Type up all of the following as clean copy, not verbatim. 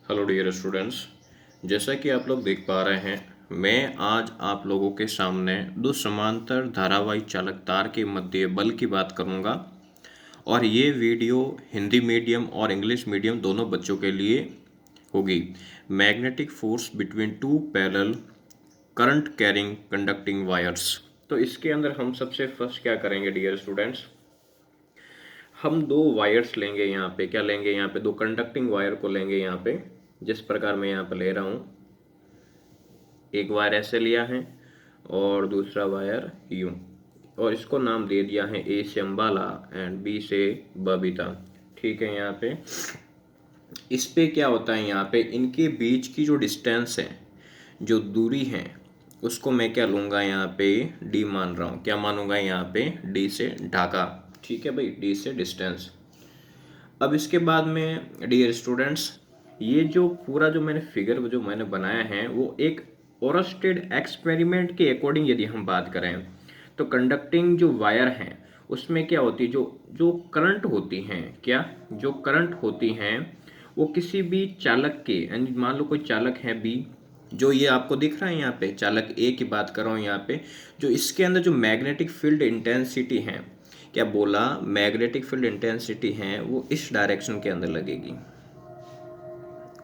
Hello dear students. जैसा कि आप लोग देख पा रहे हैं, मैं आज आप लोगों के सामने दो समांतर धारावाही चालक तार के मध्य बल की बात करूंगा। और ये वीडियो हिंदी मीडियम और इंग्लिश मीडियम दोनों बच्चों के लिए होगी। Magnetic force between two parallel current carrying conducting wires. तो इसके अंदर हम सबसे फर्स्ट क्या करेंगे डियर स्टूडेंट्स, हम दो वायर्स लेंगे। यहाँ पे क्या लेंगे, यहाँ पे दो कंडक्टिंग वायर को लेंगे। यहाँ पे जिस प्रकार मैं यहाँ पे ले रहा हूँ, एक वायर ऐसे लिया है और दूसरा वायर यूं, और इसको नाम दे दिया है ए से अम्बाला एंड बी से बबीता। ठीक है। यहाँ पे इस पे क्या होता है, यहाँ पे इनके बीच की जो डिस्टेंस है, जो दूरी है, उसको मैं क्या लूँगा, यहाँ पे डी मान रहा हूँ। क्या मानूंगा, यहाँ पे डी से ढाका। ठीक है भाई, डी से डिस्टेंस। अब इसके बाद में डियर स्टूडेंट्स, ये जो पूरा जो मैंने फिगर जो मैंने बनाया है वो एक ओरस्टेड एक्सपेरिमेंट के अकॉर्डिंग यदि हम बात करें तो कंडक्टिंग जो वायर हैं उसमें क्या होती है, जो जो करंट होती हैं, क्या जो करंट होती हैं वो किसी भी चालक के, यानी मान लो कोई चालक है बी, जो ये आपको दिख रहा है यहाँ पे चालक ए की बात कर रहा हूँ यहाँ पे, जो इसके अंदर जो मैग्नेटिक फील्ड इंटेंसिटी है, क्या बोला, मैग्नेटिक फील्ड इंटेंसिटी है वो इस डायरेक्शन के अंदर लगेगी,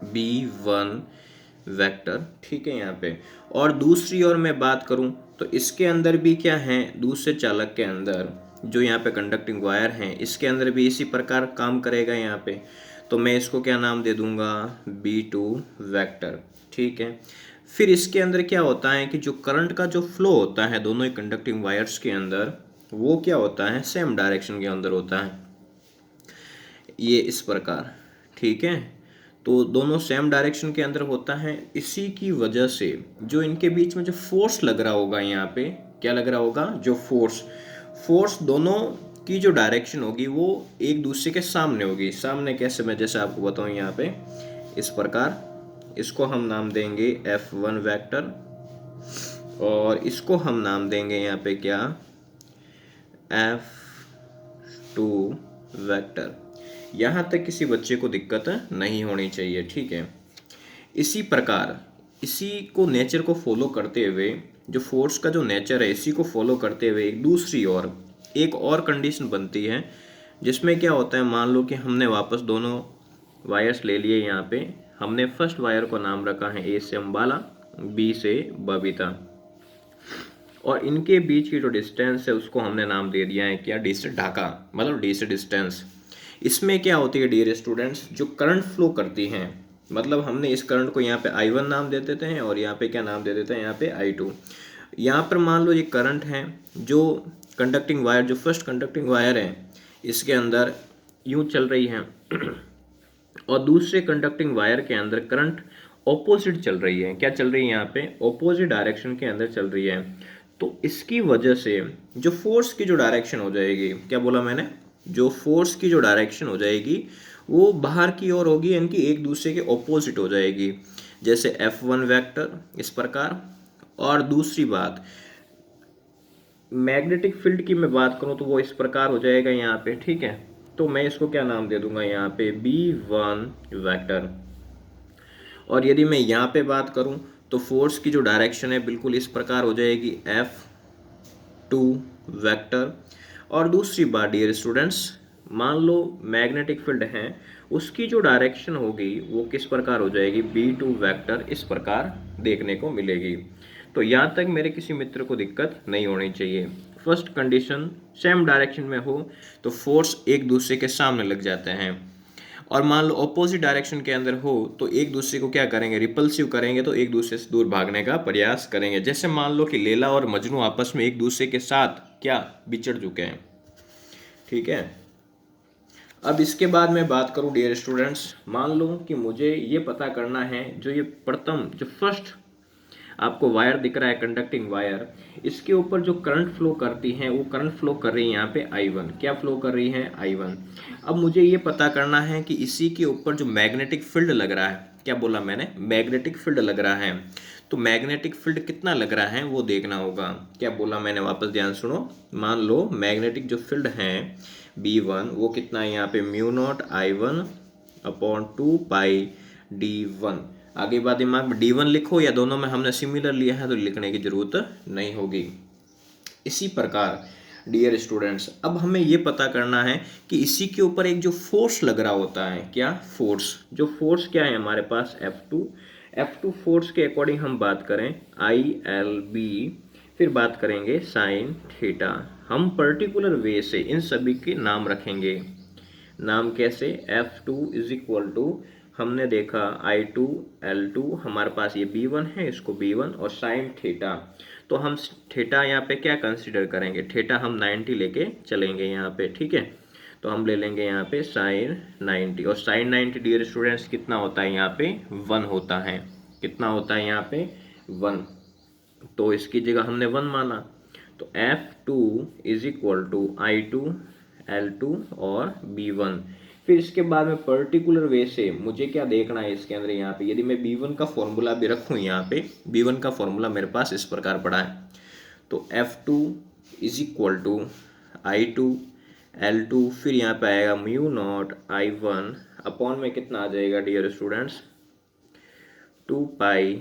B1 वेक्टर। ठीक है यहाँ पे। और दूसरी ओर मैं बात करूं तो इसके अंदर भी क्या है, दूसरे चालक के अंदर जो यहाँ पे कंडक्टिंग वायर है, इसके अंदर भी इसी प्रकार काम करेगा यहाँ पे। तो मैं इसको क्या नाम दे दूंगा, B2 वेक्टर। ठीक है। फिर इसके अंदर क्या होता है कि जो करंट का जो फ्लो होता है दोनों ही कंडक्टिंग वायर्स के अंदर, वो क्या होता है, सेम डायरेक्शन के अंदर होता है, ये इस प्रकार। ठीक है। तो दोनों सेम डायरेक्शन के अंदर होता है। इसी की वजह से जो इनके बीच में जो फोर्स लग रहा होगा, यहाँ पे क्या लग रहा होगा, जो फोर्स फोर्स दोनों की जो डायरेक्शन होगी वो एक दूसरे के सामने होगी। सामने कैसे, मैं जैसे आपको बताऊं यहाँ पे इस प्रकार, इसको हम नाम देंगे F1 वेक्टर और इसको हम नाम देंगे यहाँ पे क्या, F2 वेक्टर। यहाँ तक किसी बच्चे को दिक्कत नहीं होनी चाहिए। ठीक है। इसी प्रकार इसी को नेचर को फॉलो करते हुए, जो फोर्स का जो नेचर है इसी को फॉलो करते हुए एक दूसरी और एक और कंडीशन बनती है, जिसमें क्या होता है, मान लो कि हमने वापस दोनों वायर्स ले लिए। यहाँ पे हमने फर्स्ट वायर को नाम रखा है ए से अम्बाला, बी से बबीता, और इनके बीच की जो डिस्टेंस है उसको हमने नाम दे दिया है क्या, डी से ढाका, मतलब डी से डिस्टेंस। इसमें क्या होती है डियर स्टूडेंट्स, जो करंट फ्लो करती हैं, मतलब हमने इस करंट को यहाँ पे I1 नाम दे देते हैं और यहाँ पे क्या नाम दे देते हैं, यहाँ पे I2। यहाँ पर मान लो ये करंट है, जो कंडक्टिंग वायर, जो फर्स्ट कंडक्टिंग वायर है इसके अंदर यूँ चल रही है और दूसरे कंडक्टिंग वायर के अंदर करंट ऑपोजिट चल रही है। क्या चल रही है, यहाँ पे ऑपोजिट डायरेक्शन के अंदर चल रही है। तो इसकी वजह से जो फोर्स की जो डायरेक्शन हो जाएगी, क्या बोला मैंने, जो फोर्स की जो डायरेक्शन हो जाएगी वो बाहर की ओर होगी, यानी कि एक दूसरे के ऑपोजिट हो जाएगी, जैसे F1 वेक्टर इस प्रकार। और दूसरी बात, मैग्नेटिक फील्ड की मैं बात करूं तो वो इस प्रकार हो जाएगा यहाँ पे। ठीक है। तो मैं इसको क्या नाम दे दूंगा, यहाँ पे B1 वेक्टर। और यदि मैं यहाँ पे बात करूं तो फोर्स की जो डायरेक्शन है बिल्कुल इस प्रकार हो जाएगी, F2 वेक्टर। और दूसरी बात डियर स्टूडेंट्स, मान लो मैग्नेटिक फील्ड है, उसकी जो डायरेक्शन होगी वो किस प्रकार हो जाएगी, B2 वेक्टर इस प्रकार देखने को मिलेगी। तो यहाँ तक मेरे किसी मित्र को दिक्कत नहीं होनी चाहिए। फर्स्ट कंडीशन, सेम डायरेक्शन में हो तो फोर्स एक दूसरे के सामने लग जाते हैं, और मान लो ऑपोजिट डायरेक्शन के अंदर हो तो एक दूसरे को क्या करेंगे, रिपल्सिव करेंगे, तो एक दूसरे से दूर भागने का प्रयास करेंगे। जैसे मान लो कि लैला और मजनू आपस में एक दूसरे के साथ क्या बिछड़ चुके हैं। ठीक है। अब इसके बाद मैं बात करूं डियर स्टूडेंट्स, मान लो कि मुझे ये पता करना है, जो ये प्रथम जो फर्स्ट आपको वायर दिख रहा है कंडक्टिंग वायर, इसके ऊपर जो करंट फ्लो करती है वो करंट फ्लो कर रही है यहाँ पे I1। क्या फ्लो कर रही है, I1। अब मुझे ये पता करना है कि इसी के ऊपर जो मैग्नेटिक फील्ड लग रहा है, क्या बोला मैंने, मैग्नेटिक फील्ड लग रहा है, तो मैग्नेटिक फील्ड कितना लग रहा है वो देखना होगा। क्या बोला मैंने, वापस ध्यान सुनो। मान लो मैग्नेटिक जो फील्ड है B1 वो कितना है, यहाँ पे म्यू नॉट I1 अपॉन 2 पाई D1। आगे बात दिमाग में D1 लिखो या दोनों में हमने सिमिलर लिया है तो लिखने की जरूरत नहीं होगी। इसी प्रकार डियर स्टूडेंट्स, अब हमें ये पता करना है कि इसी के ऊपर एक जो फोर्स लग रहा होता है, क्या फोर्स, जो फोर्स क्या है हमारे पास F2 फोर्स के अकॉर्डिंग हम बात करें ILB, फिर बात करेंगे साइन थीटा। हम पर्टिकुलर वे से इन सभी के नाम रखेंगे। नाम कैसे, F2 इज इक्वल टू, हमने देखा I2 L2, हमारे पास ये B1 है, इसको B1, और साइन थीटा, तो हम थीटा यहाँ पे क्या कंसीडर करेंगे, थीटा हम 90 लेके चलेंगे यहाँ पे, ठीक है। तो हम ले लेंगे यहाँ पे साइन 90, और साइन 90 डियर स्टूडेंट्स कितना होता है यहाँ पे 1 होता है। कितना होता है यहाँ पे 1, तो इसकी जगह हमने 1 माना। तो F2 is equal to I2 L2 और B1। फिर इसके बाद में पर्टिकुलर वे से मुझे क्या देखना है इसके अंदर, यहाँ पे यदि मैं B1 का फॉर्मूला भी रखूँ, यहाँ पे B1 का फॉर्मूला मेरे पास इस प्रकार पड़ा है, तो F2 is equal to I2 L2, फिर यहाँ पे आएगा म्यू नॉट I1 अपॉन में कितना आ जाएगा डियर स्टूडेंट्स 2 पाई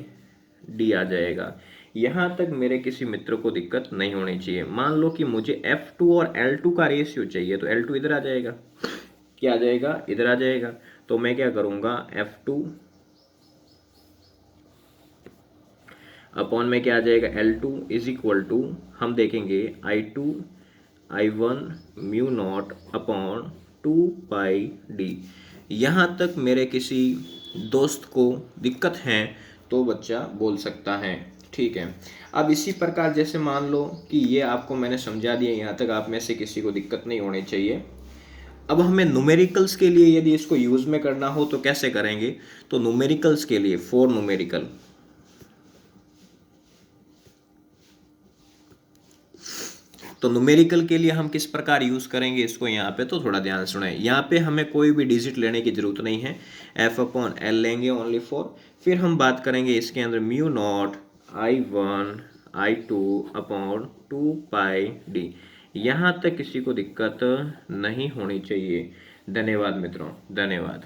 D आ जाएगा। यहाँ तक मेरे किसी मित्र को दिक्कत नहीं होनी चाहिए। मान लो कि मुझे F2 और L2 का रेशियो चाहिए, तो L2 इधर आ जाएगा, क्या आ जाएगा, इधर आ जाएगा। तो मैं क्या करूँगा, F2 अपॉन में क्या आ जाएगा L2 इज इक्वल टू, हम देखेंगे I2 I1 mu naught upon 2 पाई D। यहाँ तक मेरे किसी दोस्त को दिक्कत है तो बच्चा बोल सकता है, ठीक है। अब इसी प्रकार जैसे मान लो कि ये आपको मैंने समझा दिया, यहाँ तक आप में से किसी को दिक्कत नहीं होनी चाहिए। अब हमें न्यूमेरिकल्स के लिए यदि इसको यूज में करना हो तो कैसे करेंगे, तो न्यूमेरिकल्स के लिए फॉर न्यूमेरिकल, तो न्यूमेरिकल के लिए हम किस प्रकार यूज करेंगे इसको, यहाँ पे तो थोड़ा ध्यान सुने। यहाँ पे हमें कोई भी डिजिट लेने की जरूरत नहीं है, F अपॉन L लेंगे ओनली फॉर। फिर हम बात करेंगे इसके अंदर mu naught I1 I2 upon 2 पाई D। यहाँ तक किसी को दिक्कत नहीं होनी चाहिए। धन्यवाद मित्रों, धन्यवाद।